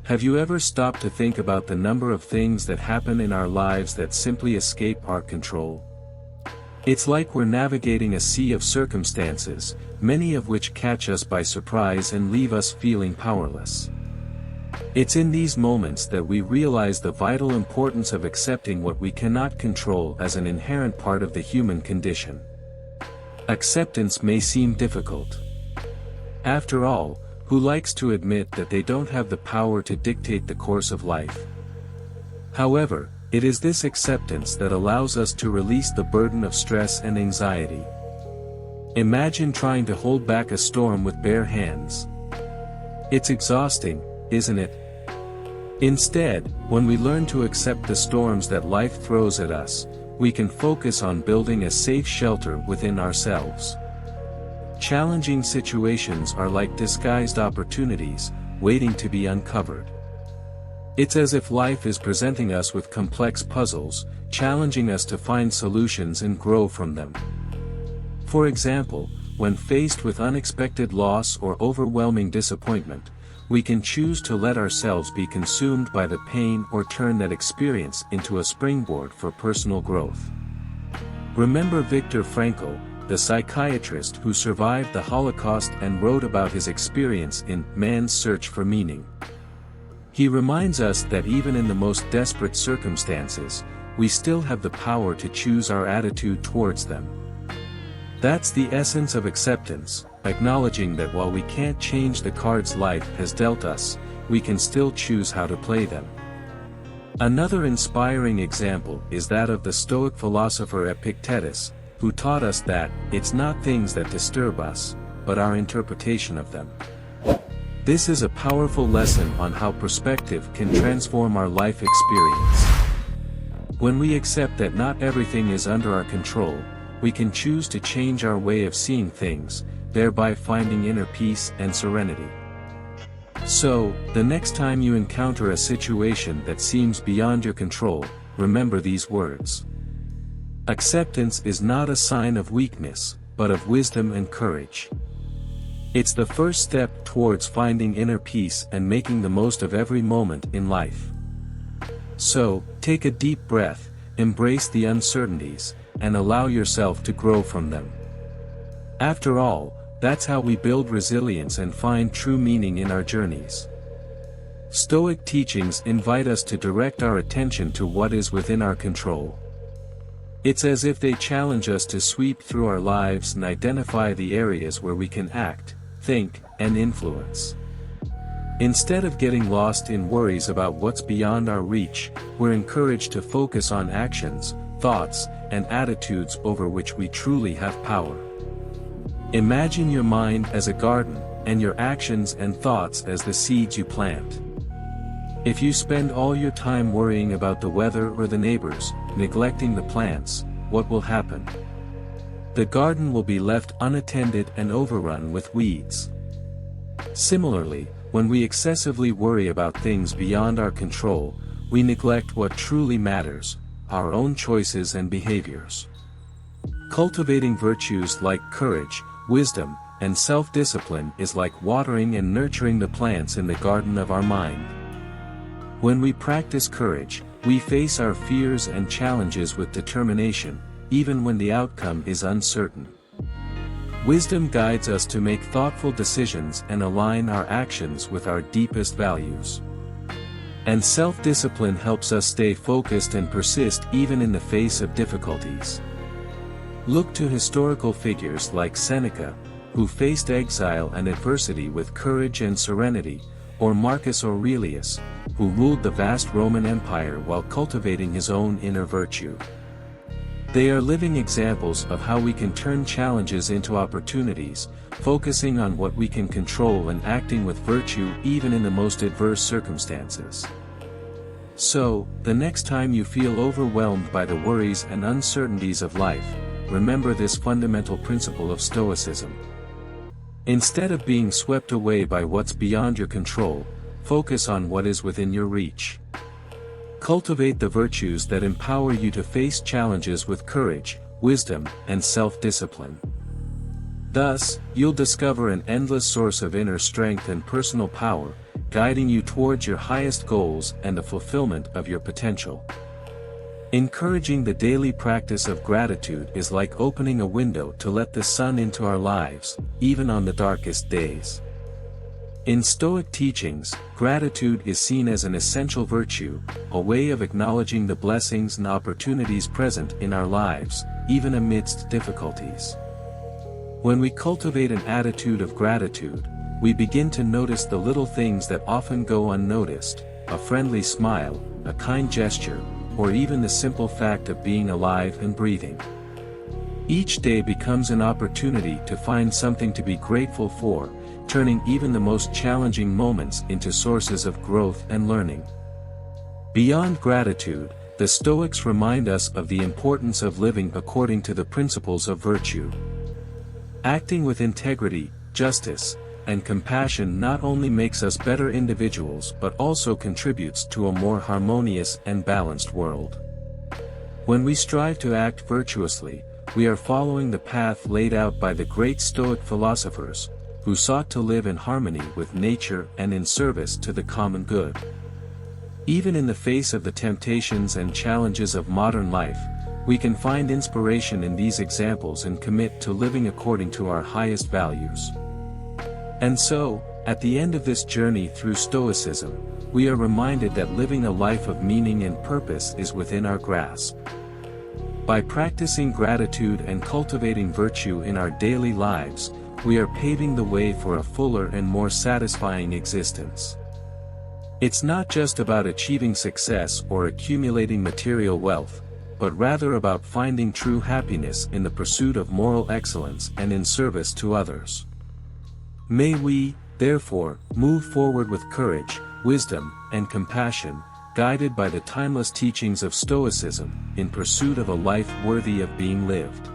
Have you ever stopped to think about the number of things that happen in our lives that simply escape our control? It's like we're navigating a sea of circumstances, many of which catch us by surprise and leave us feeling powerless. It's in these moments that we realize the vital importance of accepting what we cannot control as an inherent part of the human condition. Acceptance may seem difficult. After all, who likes to admit that they don't have the power to dictate the course of life? However, it is this acceptance that allows us to release the burden of stress and anxiety. Imagine trying to hold back a storm with bare hands. It's exhausting, isn't it? Instead, when we learn to accept the storms that life throws at us, we can focus on building a safe shelter within ourselves. Challenging situations are like disguised opportunities, waiting to be uncovered. It's as if life is presenting us with complex puzzles, challenging us to find solutions and grow from them. For example, when faced with unexpected loss or overwhelming disappointment, we can choose to let ourselves be consumed by the pain or turn that experience into a springboard for personal growth. Remember Viktor Frankl, the psychiatrist who survived the Holocaust and wrote about his experience in Man's Search for Meaning. He reminds us that even in the most desperate circumstances, we still have the power to choose our attitude towards them. That's the essence of acceptance, acknowledging that while we can't change the cards life has dealt us, we can still choose how to play them. Another inspiring example is that of the Stoic philosopher Epictetus, who taught us that it's not things that disturb us, but our interpretation of them. This is a powerful lesson on how perspective can transform our life experience. When we accept that not everything is under our control, we can choose to change our way of seeing things, thereby finding inner peace and serenity. So, the next time you encounter a situation that seems beyond your control, remember these words. Acceptance is not a sign of weakness, but of wisdom and courage. It's the first step towards finding inner peace and making the most of every moment in life. So, take a deep breath, embrace the uncertainties, and allow yourself to grow from them. After all, that's how we build resilience and find true meaning in our journeys. Stoic teachings invite us to direct our attention to what is within our control. It's as if they challenge us to sweep through our lives and identify the areas where we can act, think, and influence. Instead of getting lost in worries about what's beyond our reach, we're encouraged to focus on actions, thoughts, and attitudes over which we truly have power. Imagine your mind as a garden, and your actions and thoughts as the seeds you plant. If you spend all your time worrying about the weather or the neighbors, neglecting the plants, what will happen? The garden will be left unattended and overrun with weeds. Similarly, when we excessively worry about things beyond our control, we neglect what truly matters, our own choices and behaviors. Cultivating virtues like courage, wisdom, and self-discipline is like watering and nurturing the plants in the garden of our mind. When we practice courage, we face our fears and challenges with determination, even when the outcome is uncertain. Wisdom guides us to make thoughtful decisions and align our actions with our deepest values. And self-discipline helps us stay focused and persist even in the face of difficulties. Look to historical figures like Seneca, who faced exile and adversity with courage and serenity, or Marcus Aurelius, who ruled the vast Roman Empire while cultivating his own inner virtue. They are living examples of how we can turn challenges into opportunities, focusing on what we can control and acting with virtue even in the most adverse circumstances. So, the next time you feel overwhelmed by the worries and uncertainties of life, remember this fundamental principle of Stoicism. Instead of being swept away by what's beyond your control, focus on what is within your reach. Cultivate the virtues that empower you to face challenges with courage, wisdom, and self-discipline. Thus, you'll discover an endless source of inner strength and personal power, guiding you towards your highest goals and the fulfillment of your potential. Encouraging the daily practice of gratitude is like opening a window to let the sun into our lives, even on the darkest days. In Stoic teachings, gratitude is seen as an essential virtue, a way of acknowledging the blessings and opportunities present in our lives, even amidst difficulties. When we cultivate an attitude of gratitude, we begin to notice the little things that often go unnoticed, a friendly smile, a kind gesture, or even the simple fact of being alive and breathing. Each day becomes an opportunity to find something to be grateful for, turning even the most challenging moments into sources of growth and learning. Beyond gratitude, the Stoics remind us of the importance of living according to the principles of virtue. Acting with integrity, justice, and compassion not only makes us better individuals but also contributes to a more harmonious and balanced world. When we strive to act virtuously, we are following the path laid out by the great Stoic philosophers, who sought to live in harmony with nature and in service to the common good. Even in the face of the temptations and challenges of modern life, we can find inspiration in these examples and commit to living according to our highest values. And so, at the end of this journey through Stoicism, we are reminded that living a life of meaning and purpose is within our grasp. By practicing gratitude and cultivating virtue in our daily lives, we are paving the way for a fuller and more satisfying existence. It's not just about achieving success or accumulating material wealth, but rather about finding true happiness in the pursuit of moral excellence and in service to others. May we, therefore, move forward with courage, wisdom, and compassion, guided by the timeless teachings of Stoicism, in pursuit of a life worthy of being lived.